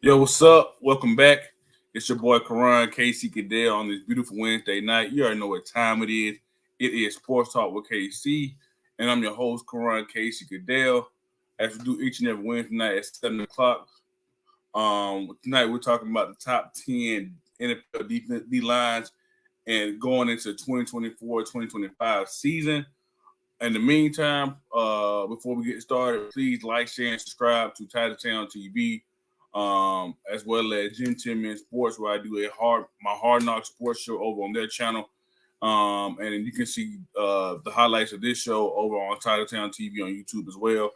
Yo, what's up? Welcome back. It's your boy Karan KC Cadell on this beautiful Wednesday night. You already know what time it is. It is Sports Talk with KC, and I'm your host, Karan KC Cadell. As we do each and every Wednesday night at 7 o'clock. Tonight we're talking about the top 10 NFL defense D lines and going into 2024-2025 season. In the meantime, before we get started, please like, share, and subscribe to Town TV, as well as Jim Timmy Sports, where I do my Hard Knock Sports show over on their channel. And you can see the highlights of this show over on Town TV on YouTube as well.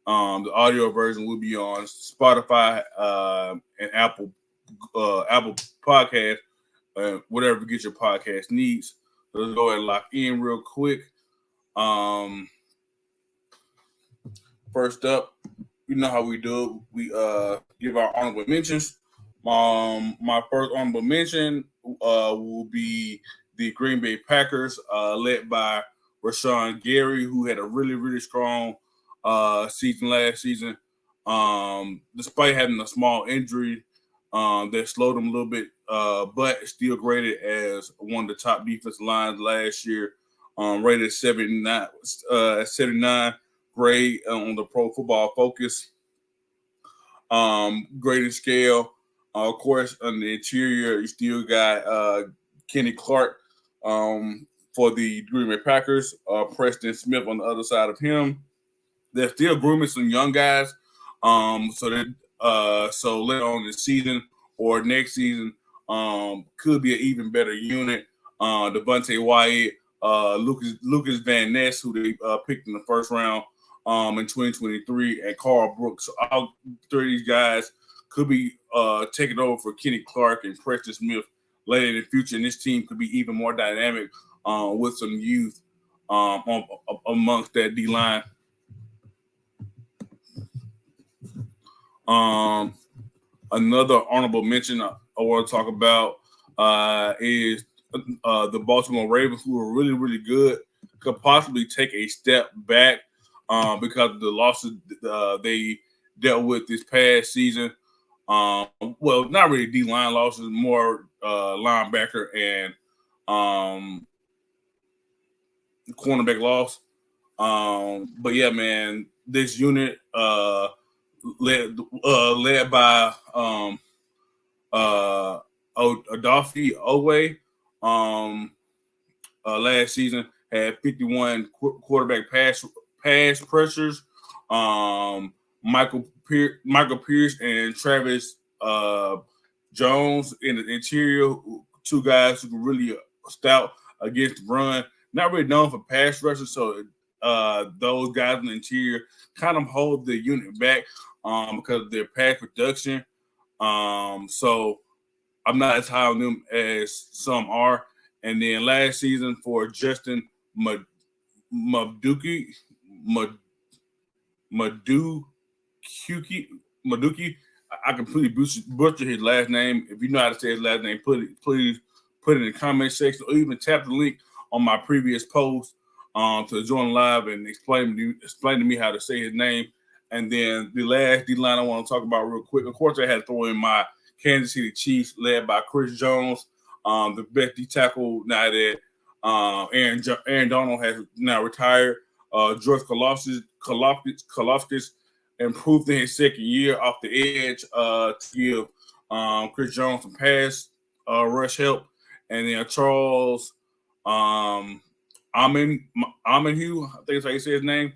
The audio version will be on Spotify and Apple Podcast, whatever get your podcast needs. So let's go ahead and lock in real quick. First up, you know how we do it. We give our honorable mentions. My first honorable mention will be the Green Bay Packers, led by Rashawn Gary, who had a really, really strong season last season. Despite having a small injury that slowed him a little bit, but still graded as one of the top defensive lines last year. Rated 79 grade on the Pro Football Focus grading scale. Of course, on the interior, you still got Kenny Clark for the Green Bay Packers, Preston Smith on the other side of him. They're still grooming some young guys. So later on this season or next season, could be an even better unit. Devontae Wyatt, Lucas Van Ness, who they picked in the first round in 2023, and Carl Brooks. So all three of these guys could be taking over for Kenny Clark and Preston Smith later in the future, and this team could be even more dynamic with some youth amongst that D line. Another honorable mention I want to talk about is the Baltimore Ravens, who are really, really good, could possibly take a step back because of the losses they dealt with this past season. Well, not really D-line losses, more linebacker and cornerback loss. But yeah, man, this unit led by Odafe Owe last season had 51 quarterback pass pressures. Michael Pierce and Travis Jones in the interior, two guys who can really stout against the run. Not really known for pass rushes, so those guys in the interior kind of hold the unit back because of their pass production. So I'm not as high on them as some are. And then last season for Justin Maduki, I completely butcher his last name. If you know how to say his last name, please put it in the comment section, or even tap the link on my previous post to join live and explain to me how to say his name. And then the last D line I want to talk about real quick. Of course, I had to throw in my Kansas City Chiefs, led by Chris Jones, the best D tackle now that Aaron Donald has now retired. George Karlaftis improved in his second year off the edge to give Chris Jones some pass rush help. And then Charles Amenhue, I think that's how you say his name,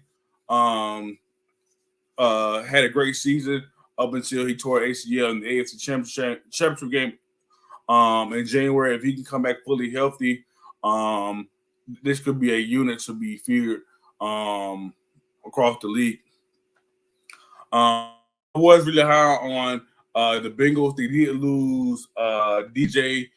had a great season up until he tore ACL in the AFC Championship game in January. If he can come back fully healthy, this could be a unit to be feared across the league. I was really high on the Bengals. They did lose DJ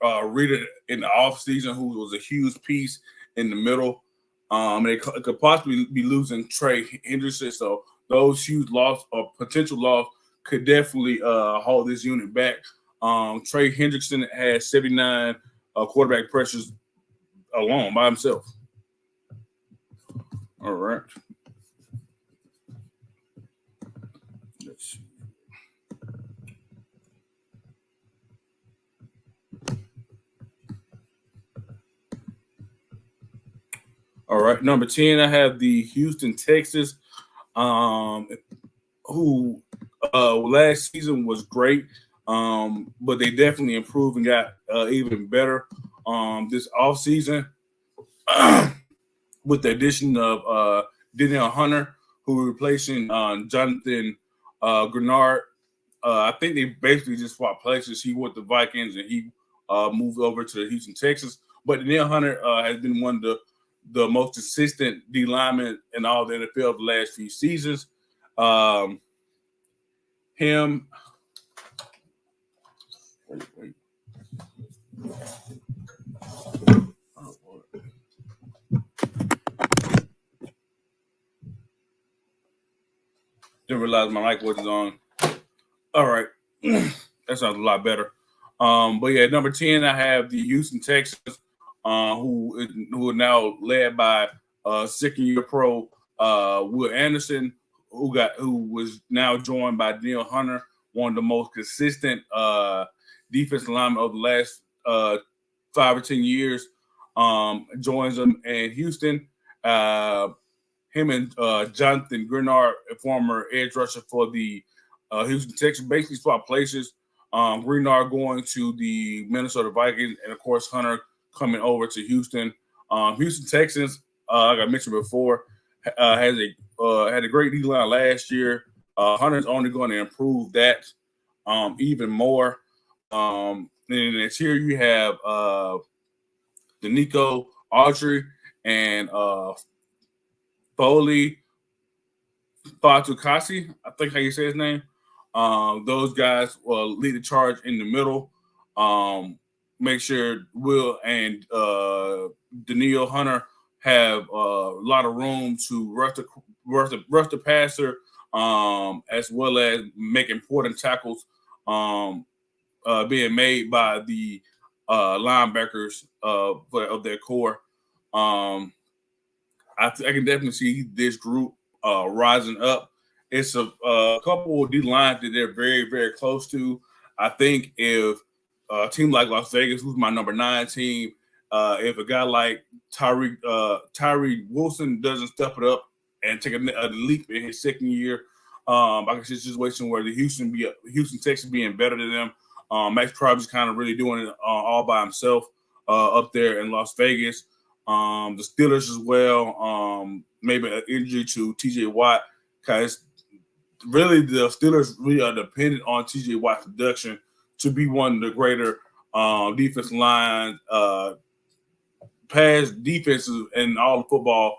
Reader in the offseason, who was a huge piece in the middle. They could possibly be losing Trey Henderson. So those huge loss or potential loss could definitely hold this unit back. Trey Hendrickson has 79 quarterback pressures alone by himself. All right. Let's see. All right, number 10, I have the Houston Texans, who last season was great, but they definitely improved and got even better this offseason with the addition of Danielle Hunter, who replacing Jonathan Grenard. I think they basically just swapped places. He went to Vikings and he moved over to the Houston Texans. But Danielle Hunter has been one of the most consistent D linemen in all the NFL the last few seasons. Him. Wait. Didn't realize my mic wasn't on. All right. That sounds a lot better. But yeah, number 10, I have the Houston Texans, who are now led by second-year pro Will Anderson, who was now joined by Danielle Hunter, one of the most consistent defensive linemen of the last 5 or 10 years. Joins them in Houston. Him and Jonathan Grenard, a former edge rusher for the Houston Texans, basically swap places. Grenard going to the Minnesota Vikings, and of course Hunter coming over to Houston. Houston Texans, like I mentioned before, had a great D line last year. Hunter's only going to improve that even more. And this here you have Danico Autry and Foley Fatukasi, I think how you say his name. Those guys will lead the charge in the middle. Make sure Will and Danielle Hunter have a lot of room to rush the passer, as well as make important tackles being made by the linebackers of their core. I can definitely see this group rising up. It's a couple of D lines that they're very, very close to. I think if a team like Las Vegas, who's my number 9 team, if a guy like Tyree Wilson doesn't step it up and take a leap in his second year, I can see a situation where the Houston Texans being better than them. Max Crosby's kind of really doing it all by himself up there in Las Vegas. The Steelers as well. Maybe an injury to T.J. Watt, because really the Steelers really are dependent on T.J. Watt's production to be one of the greater defensive line pass defenses in all of football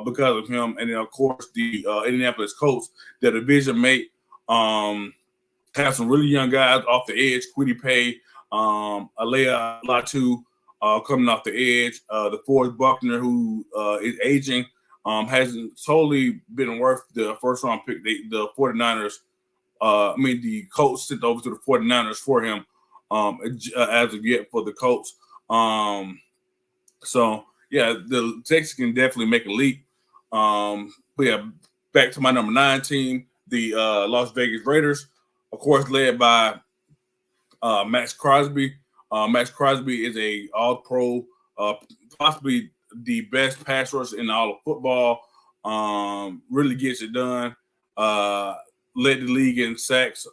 because of him. And then, of course, the Indianapolis Colts, the division mate, have some really young guys off the edge. Kwity Paye, Alea Latu coming off the edge. The Forrest Buckner, who is aging, hasn't totally been worth the first-round pick. The 49ers, the Colts sent over to the 49ers for him as of yet for the Colts. So, yeah, the Texans can definitely make a leap. But, yeah, back to my number 9 team, the Las Vegas Raiders, of course, led by Max Crosby. Max Crosby is a all-pro, possibly the best pass rusher in all of football. Really gets it done. Led the league in sacks.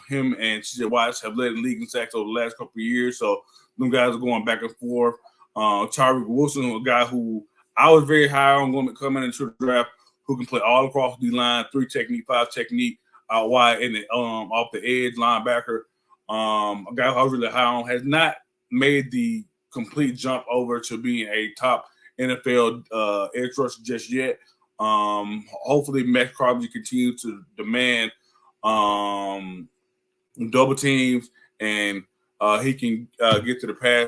Him and T.J. Watt have led the league in sacks over the last couple of years. So them guys are going back and forth. Tyree Wilson, a guy who I was very high on coming into the draft, who can play all across the line, 3 technique, 5 technique, out wide, and off the edge linebacker. A guy who I was really high on, has not made the complete jump over to being a top NFL edge rusher just yet. Hopefully, Max Crosby continues to demand double teams, and he can get to the pass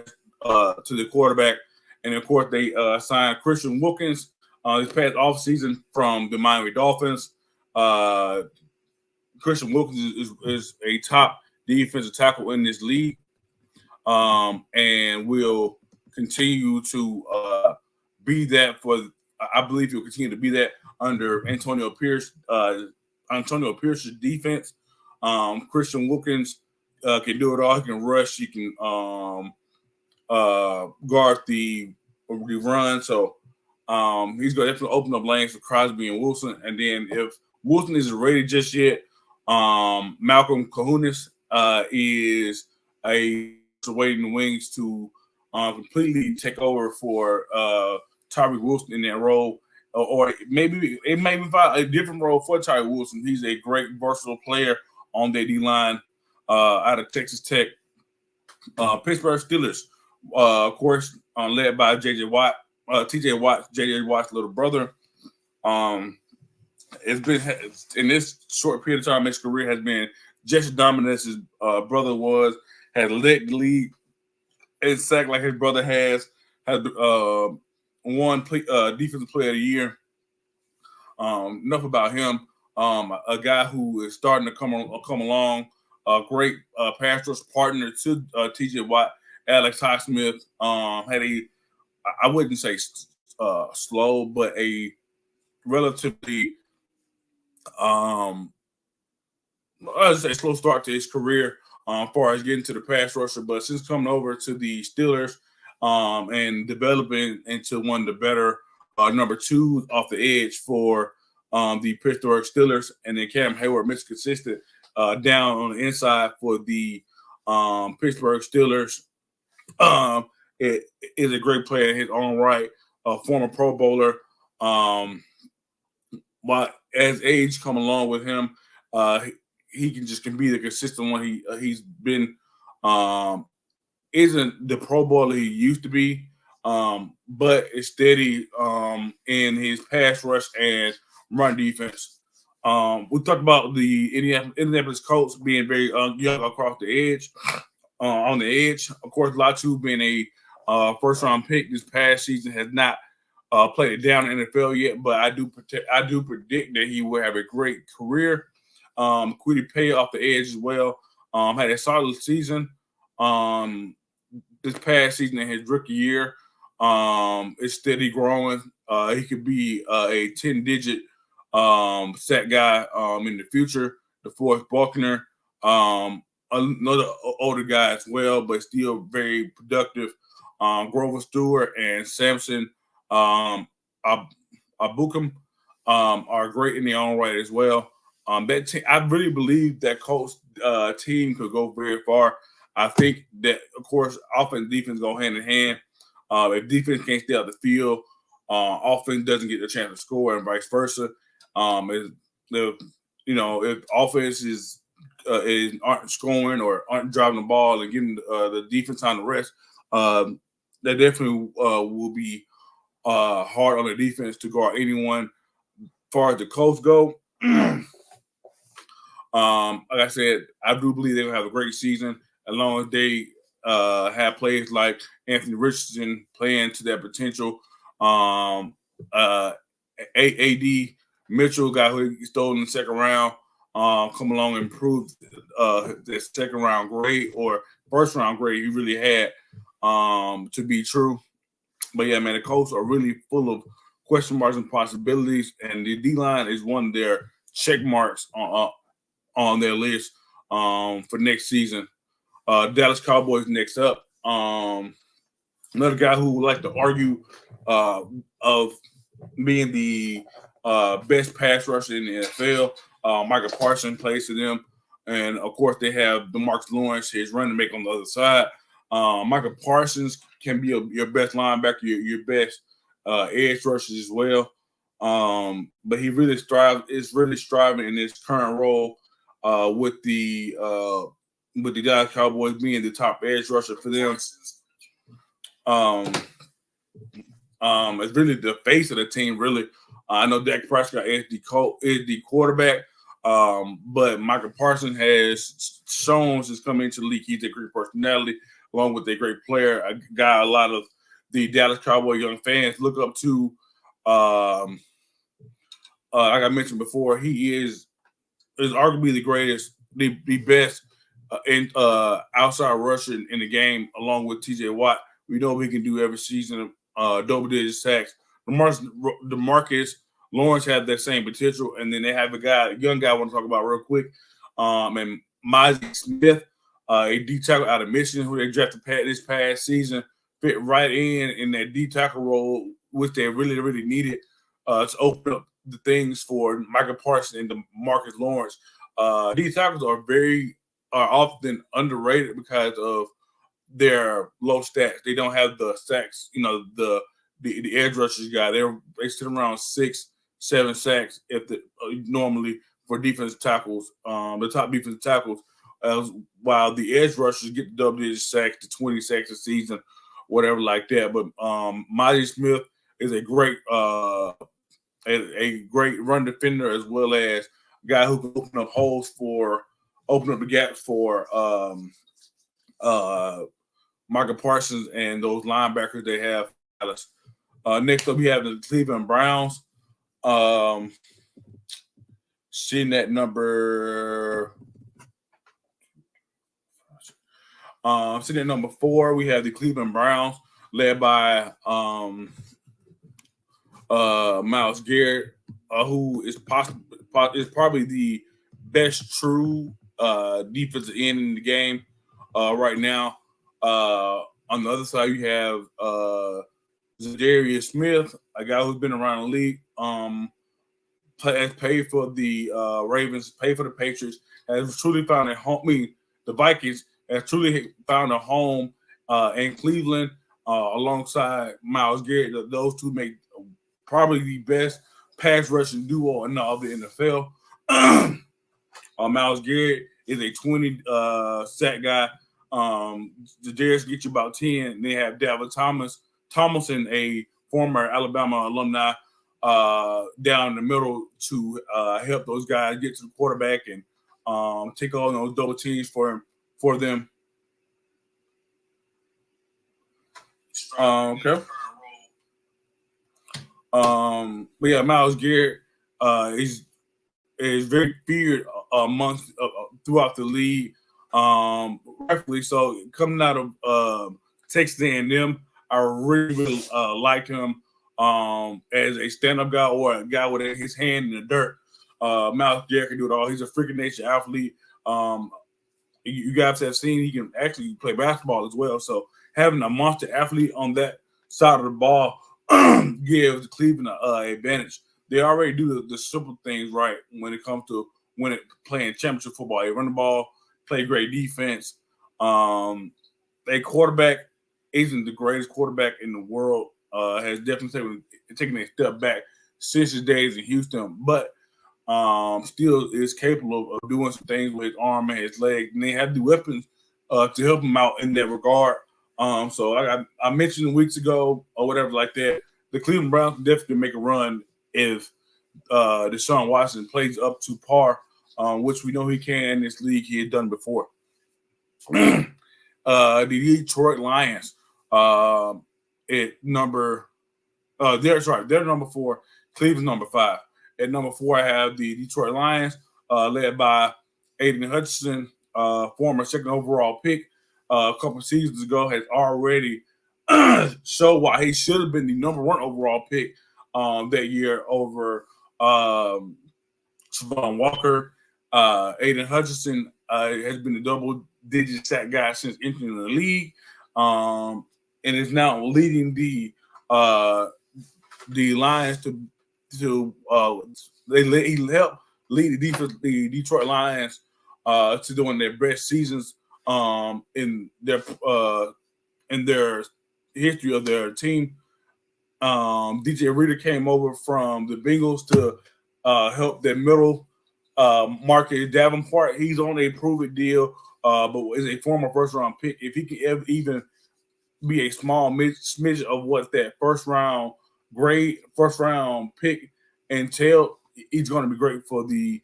to the quarterback. And of course, they signed Christian Wilkins this past offseason from the Miami Dolphins. Christian Wilkins is a top defensive tackle in this league, and will continue to be that for. I believe he'll continue to be that under Antonio Pierce. Antonio Pierce's defense. Christian Wilkins can do it all. He can rush. He can guard the run. So He's going to definitely open up lanes for Crosby and Wilson. And then if Wilson isn't ready just yet, Malcolm Cajunas is waiting in the wings to completely take over for Tyreek Wilson in that role. Or maybe it may be a different role for Tyreek Wilson. He's a great versatile player on that D-line out of Texas Tech. Pittsburgh Steelers, of course, led by J.J. Watt, T.J. Watt, J.J. Watt's little brother. It's been in this short period of time, his career has been just as dominant as his brother was. Has led the league in sack like his brother has won defensive player of the year. Enough about him. A guy who is starting to come along. A great pass rush partner to T.J. Watt. Alex Highsmith had I wouldn't say slow, but a relatively I'd say slow start to his career as far as getting to the pass rusher. But since coming over to the Steelers and developing into one of the better number two off the edge for the Pittsburgh Steelers, and then Cam Hayward, Mr. Consistent, down on the inside for the Pittsburgh Steelers. It is a great player in his own right, a former Pro Bowler. But as age come along with him, he can be the consistent one. He's been isn't the Pro Bowler he used to be, but is steady in his pass rush and run defense. We talked about the Indianapolis Colts being very young across the edge. On the edge, of course, Latu being a first-round pick this past season has not played it down in the NFL yet, but I do predict that he will have a great career. Kwity Paye off the edge as well. Had a solid season this past season in his rookie year. It's steady growing. He could be a 10-digit sack guy in the future. DeForest Buckner, another older guy as well, but still very productive. Grover Stewart and Samson Abukum are great in their own right as well. That team, I really believe that Colts team could go very far. I think that, of course, offense and defense go hand in hand. If defense can't stay out the field, offense doesn't get the chance to score, and vice versa. If offense aren't scoring or aren't driving the ball and giving the defense time to rest, that definitely will be hard on the defense to guard anyone. As far as the Colts go, like I said, I do believe they're going to have a great season as long as they have players like Anthony Richardson playing to their potential. A.D. Mitchell, guy who stole in the second round, come along and improve the second round grade or first round grade he really had to be true. But yeah, man, the Colts are really full of question marks and possibilities, and the D-line is one of their check marks on their list for next season. Dallas Cowboys next up. Another guy who would like to argue of being the best pass rusher in the NFL. Michael Parsons plays for them. And, of course, they have DeMarcus Lawrence, his running back on the other side. Michael Parsons can be your best linebacker, your best edge rushers as well. But he really is really striving in his current role with the Dallas Cowboys being the top edge rusher for them. It's really the face of the team, really. I know Dak Prescott is the quarterback, but Michael Parsons has shown since coming into the league he's a great personality, along with a great player, a guy a lot of the Dallas Cowboy young fans look up to. Like I mentioned before, he is arguably the greatest, the best outside rusher in the game, along with T.J. Watt. We know he can do every season, double-digit sacks. DeMarcus Lawrence had that same potential, and then they have a young guy I want to talk about real quick, and Mozzie Smith, a D tackle out of Michigan, who they drafted this past season, fit right in that D tackle role which they really needed to open up the things for Michael Parsons and DeMarcus Lawrence. These tackles are often underrated because of their low stats. They don't have the sacks, the edge rushers guy. They sit around 6-7 sacks normally for defensive tackles, the top defensive tackles, while the edge rushers get double-digit sacks to 20 sacks a season, whatever like that. But Monty Smith is a great run defender, as well as a guy who can open up the gaps for Michael Parsons and those linebackers they have. Next up, we have the Cleveland Browns. Sitting at number 4, we have the Cleveland Browns, led by Myles Garrett, who is probably the best true defensive end in the game right now. On the other side, you have Zadarius Smith, a guy who's been around the league, has paid for the Ravens, paid for the Patriots, has truly found a home. The Vikings has truly found a home in Cleveland alongside Myles Garrett. Those two make probably the best pass rushing duo in all the NFL. Myles Garrett is a 20 sack guy. Zadarius get you about 10. They have David Tomlinson, a former Alabama alumni, down in the middle to help those guys get to the quarterback and take on those double teams for them. Okay. But yeah, Myles Garrett is very feared amongst throughout the league. Rightfully so. Coming out of Texas A&M, I really liked him as a stand-up guy or a guy with his hand in the dirt. Myles Garrett can do it all. He's a freaking nature athlete. You guys have seen he can actually play basketball as well. So having a monster athlete on that side of the ball gives Cleveland an advantage. They already do the simple things right when it comes to playing championship football. They run the ball, play great defense. A quarterback isn't the greatest quarterback in the world. Has definitely taken a step back since his days in Houston, but still is capable of doing some things with his arm and his leg. And they have the weapons to help him out in that regard. So I mentioned weeks ago or whatever like that, the Cleveland Browns can definitely make a run if Deshaun Watson plays up to par, which we know he can in this league. He had done before. The Detroit Lions at number they're number 4. Cleveland's number 5. At number 4, I have the Detroit Lions, led by Aiden Hutchinson, former second overall pick a couple of seasons ago, has already showed why he should have been the number 1 overall pick that year over Travon Walker. Aiden Hutchinson has been a double-digit sack guy since entering the league, and is now leading the Lions to he helped lead the Detroit Lions to doing their best seasons in their history of their team. DJ Reader came over from the Bengals to help their middle market. Davenport, he's on a prove-it deal, but is a former first-round pick. If he can ever even be a small smidge of what that first-round pick entailed, he's going to be great for the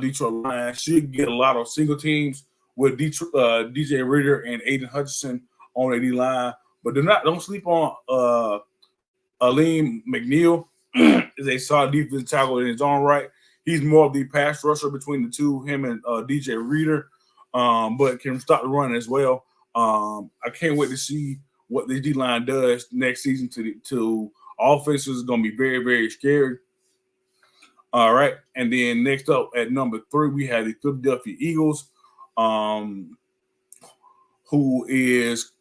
Detroit Lions. Should get a lot of single teams with DJ Reader and Aiden Hutchinson on the line, but don't sleep on Aleem McNeil. Is a solid defensive tackle in his own right. He's more of the pass rusher between the two, him and DJ Reader, but can stop the run as well. I can't wait to see what the D-line does next season to offenses. Is going to be very, very scary. All right. And then next up at number 3, we have the Philadelphia Eagles, who is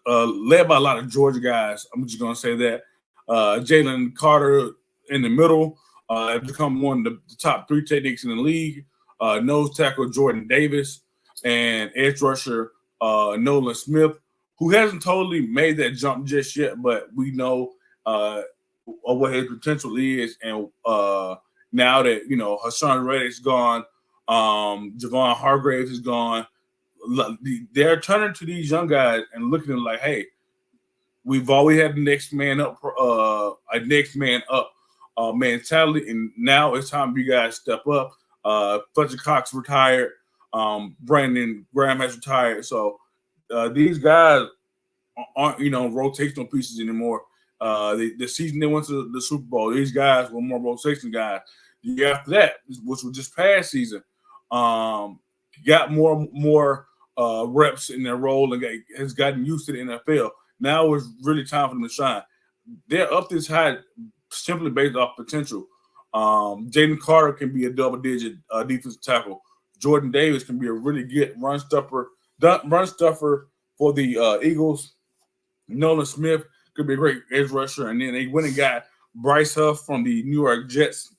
led by a lot of Georgia guys. I'm just going to say that. Jalen Carter in the middle have become one of the top 3 techniques in the league. Nose tackle Jordan Davis and edge rusher Nolan Smith, who hasn't totally made that jump just yet, but we know what his potential is. And now that, Hassan Reddick's gone, Javon Hargraves is gone, they're turning to these young guys and looking at them like, hey, we've always had the next man up, mentality, and now it's time for you guys to step up. Fletcher Cox retired. Brandon Graham has retired. So these guys aren't, rotational pieces anymore. The season they went to the Super Bowl, these guys were more rotation guys. The year after that, which was just past season, got more reps in their role and has gotten used to the NFL. Now it's really time for them to shine. They're up this high simply based off potential. Jaden Carter can be a double-digit defensive tackle. Jordan Davis can be a really good run stuffer for the Eagles. Nolan Smith could be a great edge rusher. And then they went and got Bryce Huff from the New York Jets,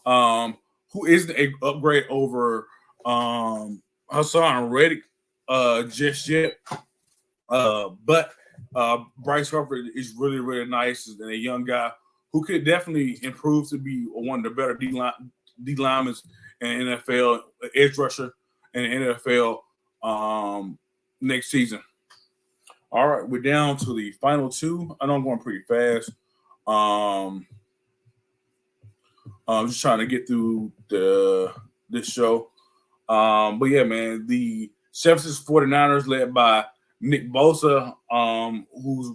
who isn't an upgrade over Hassan Reddick just yet. But Bryce Huff is really, really nice and a young guy who could definitely improve to be one of the better D linemen in the NFL, edge rusher in the NFL next season. All right, we're down to the final 2. I know I'm going pretty fast. I'm just trying to get through this show. But yeah, man, the San Francisco 49ers led by Nick Bosa, who's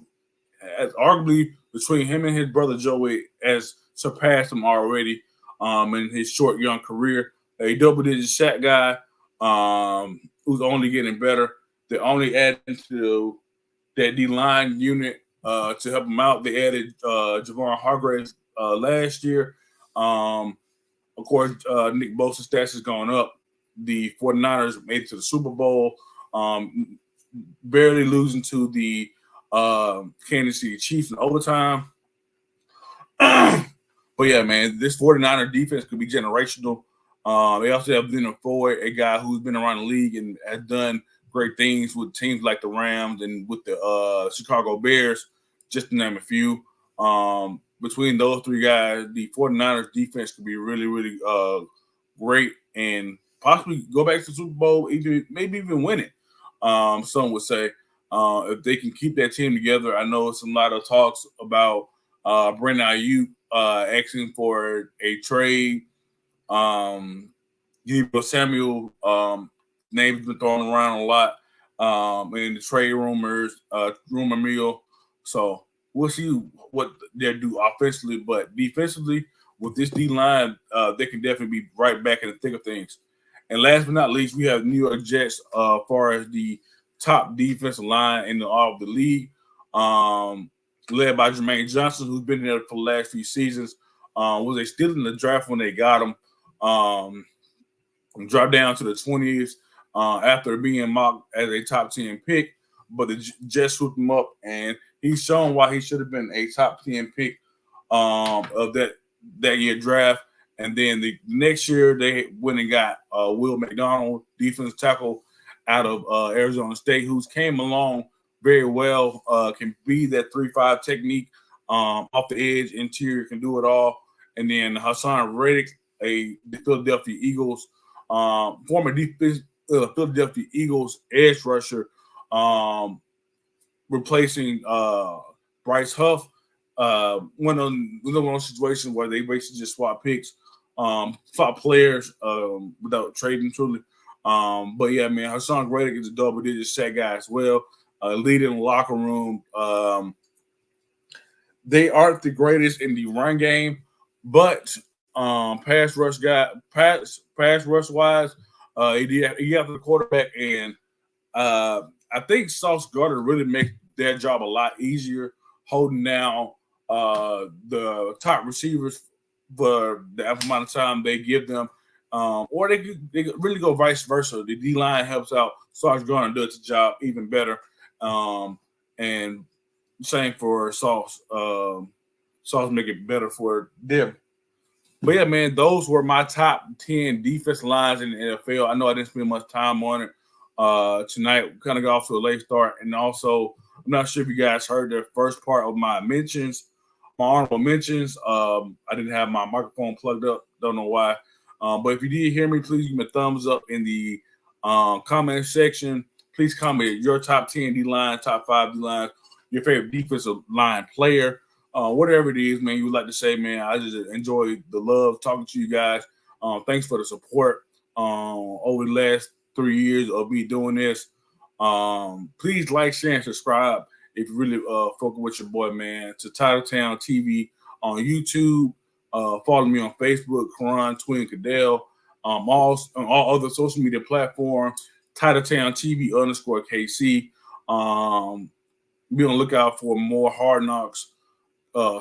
arguably between him and his brother Joey has surpassed him already in his short young career. A double-digit sack guy who's only getting better. They're only adding to that D-line unit to help him out. They added Javon Hargraves last year. Of course, Nick Bosa's stats has gone up. The 49ers made it to the Super Bowl, barely losing to the Kansas City Chiefs in overtime. But yeah, man, this 49er defense could be generational. They also have Leonard Floyd, a guy who's been around the league and has done great things with teams like the Rams and with the Chicago Bears, just to name a few. Between those 3 guys, the 49ers defense could be really, really great and possibly go back to the Super Bowl, maybe even win it. Some would say if they can keep that team together. I know it's a lot of talks about Brandon Ayuk asking for a trade. Deebo Samuel name's been thrown around a lot in the trade rumor mill. So we'll see what they'll do offensively, but defensively with this D line, they can definitely be right back in the thick of things. And last but not least, we have New York Jets as far as the top defensive line in all of the league, led by Jermaine Johnson, who's been there for the last few seasons. Was they still in the draft when they got him? Dropped down to the 20s after being mocked as a top 10 pick, but the Jets swooped him up, and he's shown why he should have been a top 10 pick of that year draft. And then the next year they went and got Will McDonald, defensive tackle out of Arizona State, who's came along very well, can be that 3-5 technique off the edge, interior, can do it all. And then Hassan Reddick, the Philadelphia Eagles, former Philadelphia Eagles edge rusher, replacing Bryce Huff. One of those situations where they basically just swap picks, swap players without trading truly. But yeah, man, Hassan Reddick is a double-digit sack guy as well, leading the locker room. They aren't the greatest in the run game, but pass rush wise, he got the quarterback, and I think Sauce Gardner really makes their job a lot easier, holding down the top receivers for the amount of time they give them, or they could really go vice versa. The D line helps out. Sauce Gardner does the job even better, and Same for Sauce. Sauce make it better for them. But yeah, man, those were my top 10 defense lines in the NFL. I know I didn't spend much time on it tonight. Kind of got off to a late start. And also, I'm not sure if you guys heard the first part of my mentions, my honorable mentions. I didn't have my microphone plugged up. Don't know why. But if you did hear me, please give me a thumbs up in the comment section. Please comment your top 10 D-line, top 5 D-lines, your favorite defensive line player. Whatever it is, man, you would like to say, man, I just enjoy the love talking to you guys. Thanks for the support over the last 3 years of me doing this. Please like, share, and subscribe if you really focus with your boy, man, to Titletown TV on YouTube. Follow me on Facebook, Karan Twin Cadell. All other social media platforms, Titletown TV _ KC. Be on the lookout for more Hard Knocks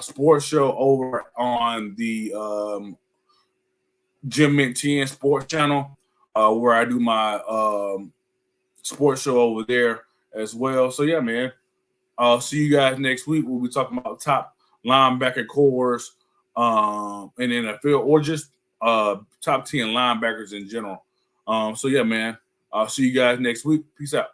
sports show over on the Jim Mint 10 Sports Channel, where I do my sports show over there as well. So yeah, man. I'll see you guys next week. We'll be talking about top linebacker cores in the NFL, or just top 10 linebackers in general. So yeah, man. I'll see you guys next week. Peace out.